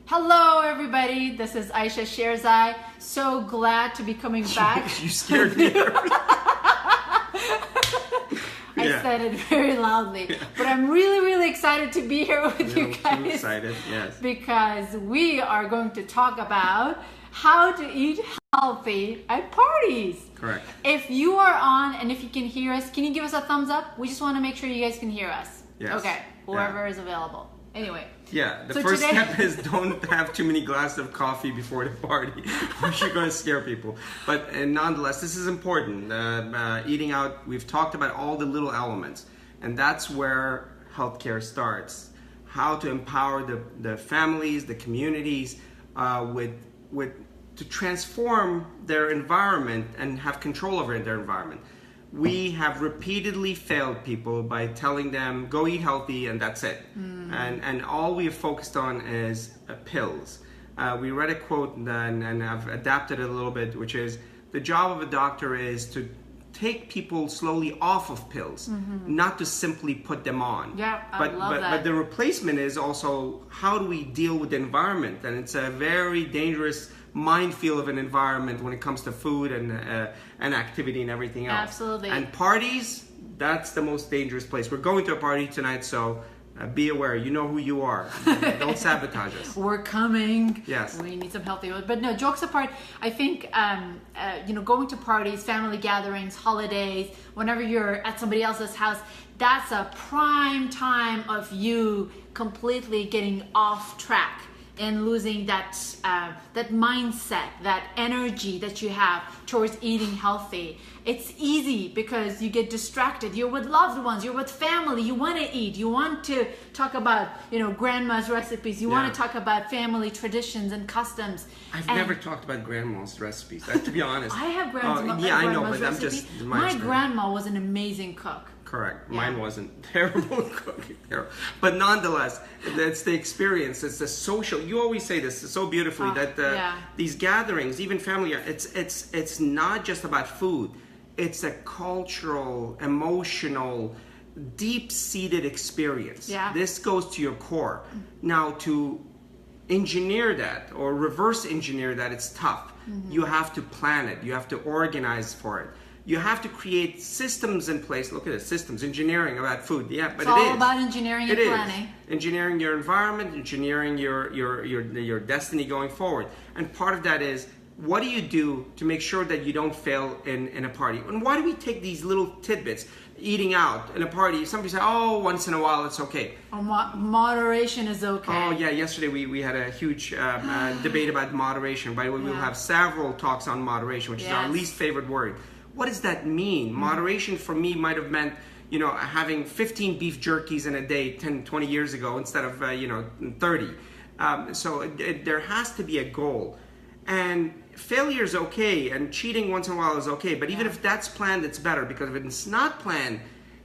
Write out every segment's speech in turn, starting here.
Hello, everybody. This is Aisha Sherzai. So glad to be coming back. You scared me. I said it very loudly, but I'm really excited to be here with you guys. Too excited, yes. Because we are going to talk about how to eat healthy at parties. Correct. If you are on and if you can hear us, can you give us a thumbs up? We just want to make sure you guys can hear us. Yes. Okay. Whoever is available. Anyway. Yeah, the So first today- step is don't have too many glasses of coffee before the party, or you're going to scare people. But nonetheless, this is important. Eating out, we've talked about all the little elements, and that's where healthcare starts. How to empower the families, the communities, to transform their environment and have control over their environment. We have repeatedly failed people by telling them, go eat healthy and that's it. And all we have focused on is pills. We read a quote and I've adapted it a little bit, which is, the job of a doctor is to take people slowly off of pills, not to simply put them on. Yeah, I love that. But the replacement is also, how do we deal with the environment? And it's a very dangerous minefield of an environment when it comes to food and activity and everything else. Absolutely. And parties, that's the most dangerous place. We're going to a party tonight, so be aware. You know who you are. Don't sabotage us. We're coming. Yes. We need some healthy food. But no, jokes apart, I think, going to parties, family gatherings, holidays, whenever you're at somebody else's house, that's a prime time of you completely getting off track and losing that mindset, that energy that you have towards eating healthy. It's easy because you get distracted. You're with loved ones, you're with family, you want to eat, you want to talk about, grandma's recipes, you want to talk about family traditions and customs. I've never talked about grandma's recipes, to be honest. I have grandma's I know, grandma's but I'm recipes. just... My grandma was an amazing cook. Correct. Yeah. Mine wasn't terrible cooking. But nonetheless, it's the experience. It's the social. You always say this so beautifully that these gatherings, even family, it's not just about food. It's a cultural, emotional, deep-seated experience. Yeah. This goes to your core. Now, to engineer that or reverse engineer that, it's tough. You have to plan it. You have to organize for it. You have to create systems in place. Look at it, systems, engineering about food. Yeah, but it's all about engineering and planning. Engineering your environment, engineering your destiny going forward. And part of that is, what do you do to make sure that you don't fail in a party? And why do we take these little tidbits? Eating out in a party, somebody say, oh, once in a while it's okay. Moderation is okay. Oh yeah, yesterday we had a huge debate about moderation. By the way, we'll have several talks on moderation, which is our least favorite word. What does that mean? Moderation for me might have meant, having 15 beef jerkies in a day 10, 20 years ago instead of, 30. So there has to be a goal. And failure is okay, and cheating once in a while is okay. But even if that's planned, it's better, because if it's not planned,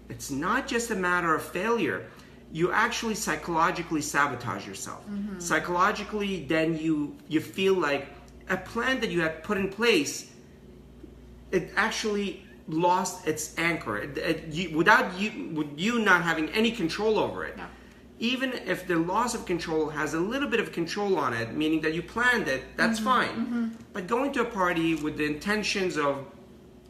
it's not just a matter of failure. You actually psychologically sabotage yourself. Psychologically, then you feel like a plan that you had put in place, it actually lost its anchor. Without you not having any control over it. Yeah. Even if the loss of control has a little bit of control on it, meaning that you planned it, that's fine. But going to a party with the intentions of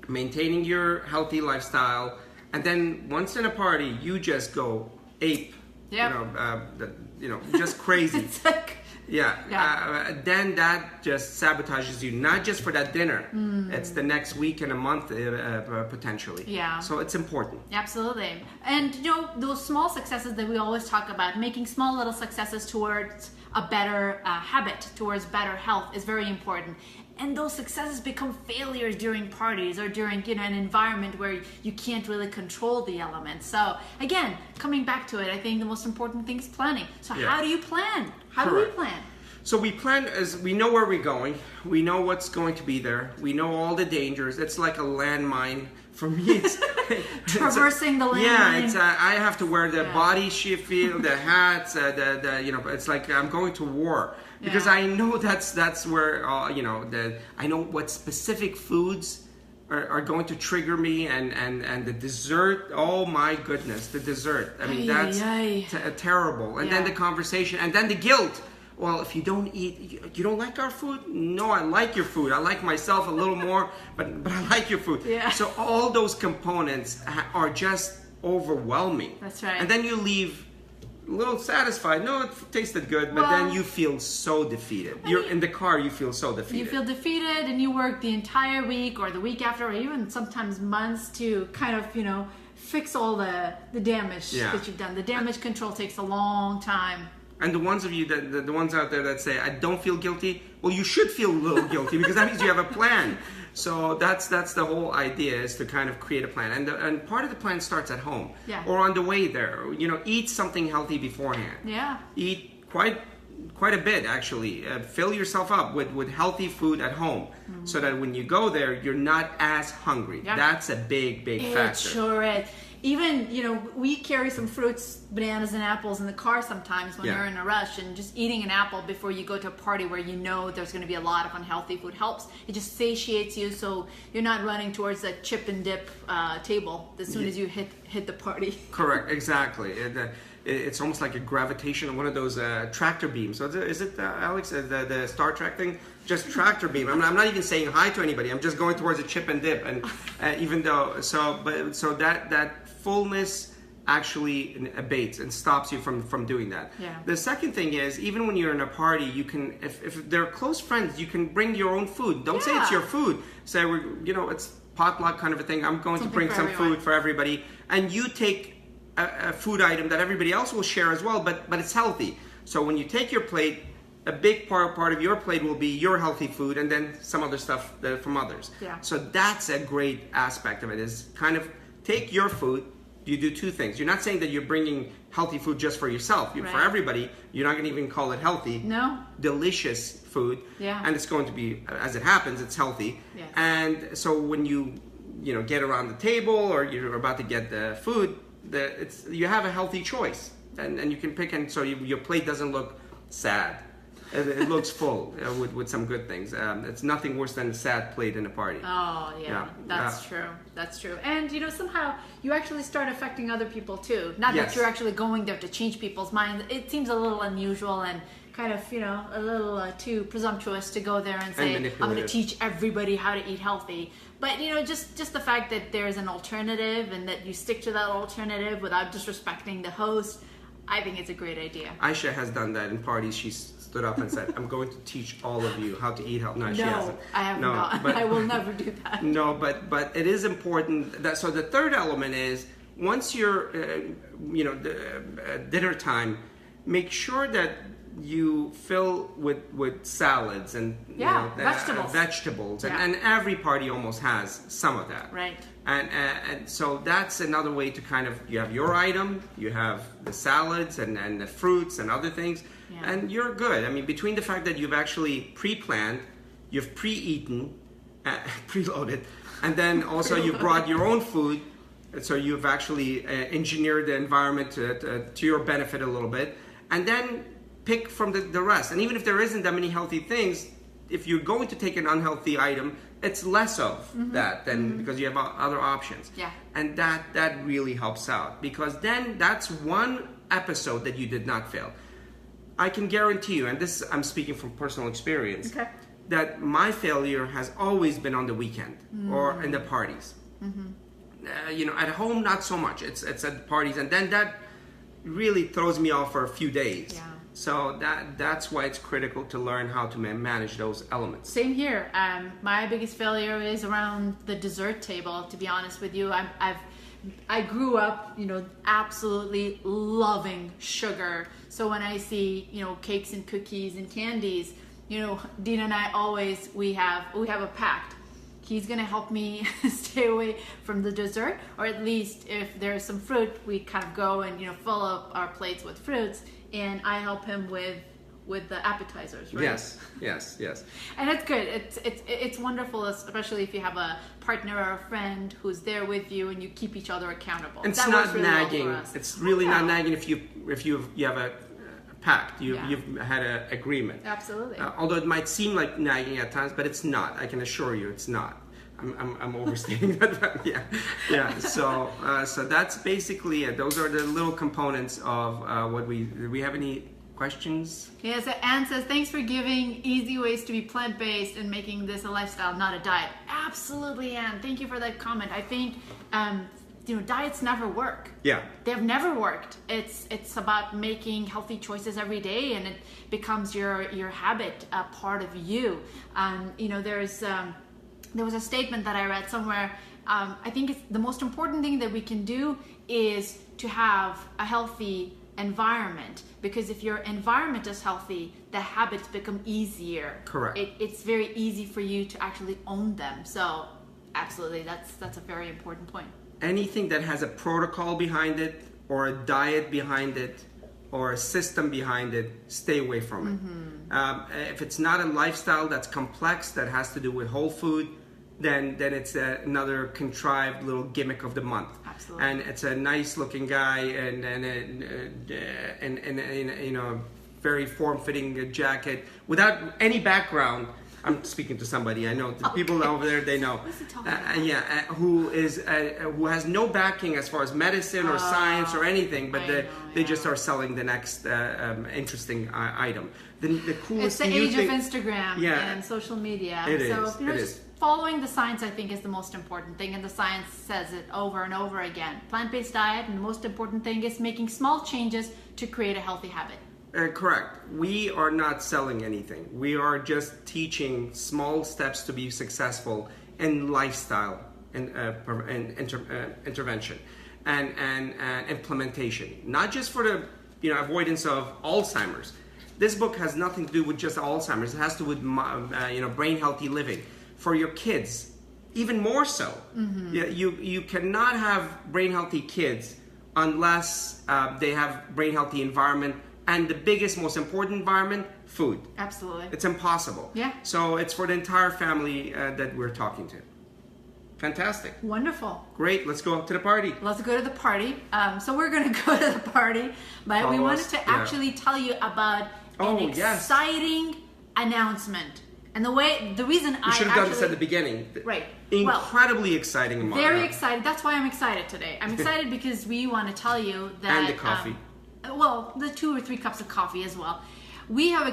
maintaining your healthy lifestyle, and then once in a party, you just go ape, just crazy. It's like... Then that just sabotages you, not just for that dinner. It's the next week and a month potentially. Yeah. So it's important. Absolutely. And those small successes that we always talk about, making small little successes towards a better habit, towards better health, is very important. And those successes become failures during parties or during an environment where you can't really control the elements. So again, coming back to it, I think the most important thing is planning. So how do you plan? How do we plan? So we plan as we know where we're going. We know what's going to be there. We know all the dangers. It's like a landmine. For me, it's traversing the landmine. Yeah, I have to wear the body shield, the hats, it's like I'm going to war. Because I know that's where I know what specific foods are going to trigger me, and the dessert. Oh my goodness, the dessert. I mean, that's terrible. And then the conversation, and then the guilt. well, if you don't eat, you don't like our food? No, I like your food. I like myself a little more, but I like your food. Yeah. So all those components are just overwhelming. That's right. And then you leave a little satisfied. No, it tasted good, but then you feel so defeated. You're in the car, you feel so defeated. You feel defeated, and you work the entire week or the week after, or even sometimes months to kind of, fix all the damage that you've done. The damage control takes a long time. And the ones of you the ones out there that say, I don't feel guilty, well, you should feel a little guilty because that means you have a plan. So that's the whole idea, is to kind of create a plan. And part of the plan starts at home or on the way there. Eat something healthy beforehand. Yeah. Eat quite a bit, actually. Fill yourself up with healthy food at home so that when you go there, you're not as hungry. Yeah. That's a big factor. It sure is. Even, we carry some fruits, bananas and apples in the car sometimes when you're in a rush, and just eating an apple before you go to a party where there's going to be a lot of unhealthy food helps. It just satiates you, so you're not running towards that chip and dip table as soon as you hit the party. Correct, exactly. It's almost like a gravitation, one of those tractor beams. So is it Alex, the Star Trek thing? Just tractor beam. I'm not even saying hi to anybody. I'm just going towards a chip and dip, and even though so that fullness actually abates and stops you from doing that. Yeah. The second thing is, even when you're in a party, you can, if they're close friends, you can bring your own food. Don't say it's your food. Say it's potluck kind of a thing. I'm going to bring some food for everybody, and you take a food item that everybody else will share as well, but it's healthy. So when you take your plate, a big part of your plate will be your healthy food, and then some other stuff from others. Yeah. So that's a great aspect of it, is kind of take your food. You do two things. You're not saying that you're bringing healthy food just for yourself. For everybody. You're not going to even call it healthy. No. Delicious food. Yeah. And it's going to be, as it happens, it's healthy. Yes. And so when you get around the table, or you're about to get the food, you have a healthy choice, and you can pick, and so your plate doesn't look sad. It looks full with some good things. It's nothing worse than a sad plate in a party. Oh, yeah. That's true. That's true. And, somehow you actually start affecting other people too. Not that you're actually going there to change people's minds. It seems a little unusual and kind of, a little too presumptuous to go there and say, I'm going to teach everybody how to eat healthy. But, just the fact that there's an alternative and that you stick to that alternative without disrespecting the host, I think it's a great idea. Aisha has done that in parties. She's stood up and said, I'm going to teach all of you how to eat healthy. No, she hasn't. I have not. But I will never do that. No, but it is important. So the third element is, once you're, dinner time, make sure that you fill with salads and vegetables. And every party almost has some of that. Right. And so that's another way to kind of, you have your item, you have the salads and the fruits and other things, and you're good. I mean, between the fact that you've actually pre-planned, you've pre-eaten, preloaded, and then also you brought your own food, so you've actually engineered the environment to your benefit a little bit, and then pick from the rest. And even if there isn't that many healthy things, if you're going to take an unhealthy item, it's less of that than because you have other options. Yeah. And that really helps out, because then that's one episode that you did not fail. I can guarantee you, and this I'm speaking from personal experience, that my failure has always been on the weekend or in the parties. At home, not so much. It's at the parties, and then that really throws me off for a few days. Yeah. So that's why it's critical to learn how to manage those elements. Same here. My biggest failure is around the dessert table, to be honest with you. I grew up, absolutely loving sugar. So when I see, cakes and cookies and candies, Dean and I we have a pact. He's going to help me stay away from the dessert, or at least if there's some fruit, we kind of go and, fill up our plates with fruits, and I help him with the appetizers, right? Yes. And it's good. It's wonderful, especially if you have a partner or a friend who's there with you and you keep each other accountable. It's not nagging. It's really not nagging if you have a pact. You've had an agreement. Absolutely. Although it might seem like nagging at times, but it's not. I can assure you, it's not. I'm overstating that. Yeah. So that's basically it. Those are the little components of what we have. Any questions? Yes, Anne says, thanks for giving easy ways to be plant-based and making this a lifestyle, not a diet. Absolutely, Anne. Thank you for that comment. I think, diets never work. Yeah. They've never worked. It's about making healthy choices every day, and it becomes your habit, a part of you. There was a statement that I read somewhere. I think it's the most important thing that we can do is to have a healthy environment, because if your environment is healthy, the habits become easier. Correct. It's very easy for you to actually own them. So absolutely, that's a very important point. Anything that has a protocol behind it, or a diet behind it, or a system behind it, stay away from it. If it's not a lifestyle that's complex, that has to do with whole food, then it's another contrived little gimmick of the month. Absolutely. And it's a nice looking guy and very form-fitting jacket without any background. I'm speaking to somebody I know. The people over there, they know. What's he talking about? Who has no backing as far as medicine or science or anything, but they just are selling the next interesting item. The coolest. It's the age of Instagram and social media. It so is. if you're just following the science, I think, is the most important thing, and the science says it over and over again. Plant-based diet, and the most important thing is making small changes to create a healthy habit. Correct. We are not selling anything. We are just teaching small steps to be successful in lifestyle and intervention and implementation. Not just for the avoidance of Alzheimer's. This book has nothing to do with just Alzheimer's. It has to do with brain healthy living for your kids, even more so. You cannot have brain healthy kids unless they have brain healthy environment. And the biggest, most important environment, food. Absolutely. It's impossible. Yeah. So it's for the entire family that we're talking to. Fantastic. Wonderful. Great. Let's go up to the party. Let's go to the party. So we're going to go to the party, but we wanted to actually tell you about an exciting announcement. And the reason I should have done this at the beginning. Right. Incredibly exciting. Very excited. That's why I'm excited today. I'm excited because we want to tell you that. And the coffee. The 2 or 3 cups of coffee as well. We have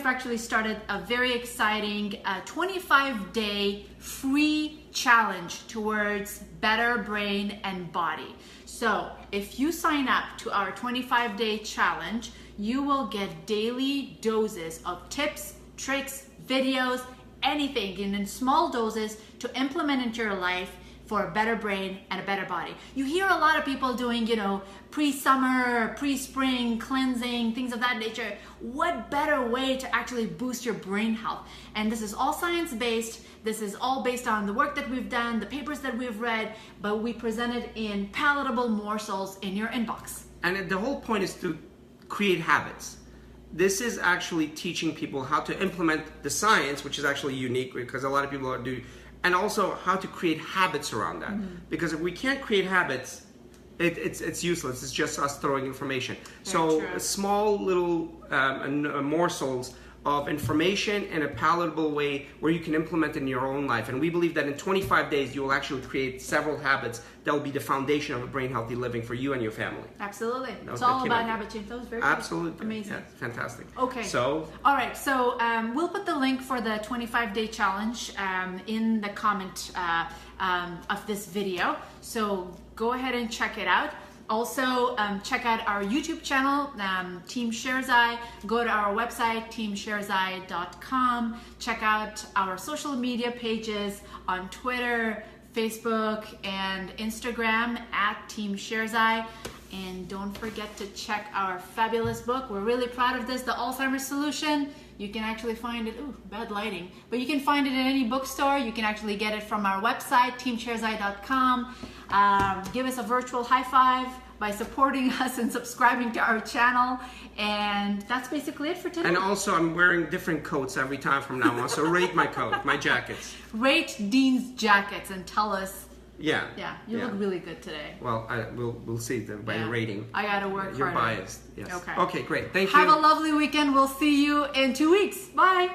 actually started a very exciting 25-day free challenge towards better brain and body. So if you sign up to our 25-day challenge, you will get daily doses of tips, tricks, videos, anything in small doses to implement into your life for a better brain and a better body. You hear a lot of people doing, pre-summer, pre-spring cleansing, things of that nature. What better way to actually boost your brain health? And this is all science-based. This is all based on the work that we've done, the papers that we've read, but we present it in palatable morsels in your inbox. And the whole point is to create habits. This is actually teaching people how to implement the science, which is actually unique because a lot of people do. And also how to create habits around that. Because if we can't create habits, it's useless. It's just us throwing information. Small little morsels of information in a palatable way where you can implement in your own life. And we believe that in 25 days, you will actually create several habits that will be the foundation of a brain healthy living for you and your family. Absolutely. It's all about habit change. That was very absolutely amazing. Yeah, fantastic. Okay. All right. So we'll put the link for the 25-day challenge in the comment of this video. So go ahead and check it out. Also, check out our YouTube channel, Team Sherzai. Go to our website, teamsherzai.com. Check out our social media pages on Twitter, Facebook, and Instagram at Team Sherzai. And don't forget to check our fabulous book. We're really proud of this, The Alzheimer's Solution. You can actually find it, bad lighting, but you can find it in any bookstore. You can actually get it from our website, teamsherzai.com. Give us a virtual high five by supporting us and subscribing to our channel. And that's basically it for today. And also, I'm wearing different coats every time from now on, so rate my coat, my jackets. Rate Dean's jackets and tell us. Yeah. Yeah, you look really good today. Well, we'll see by your rating. I gotta work harder. You're biased. Yes. Okay. Okay, great. Thank you. Have a lovely weekend. We'll see you in 2 weeks. Bye.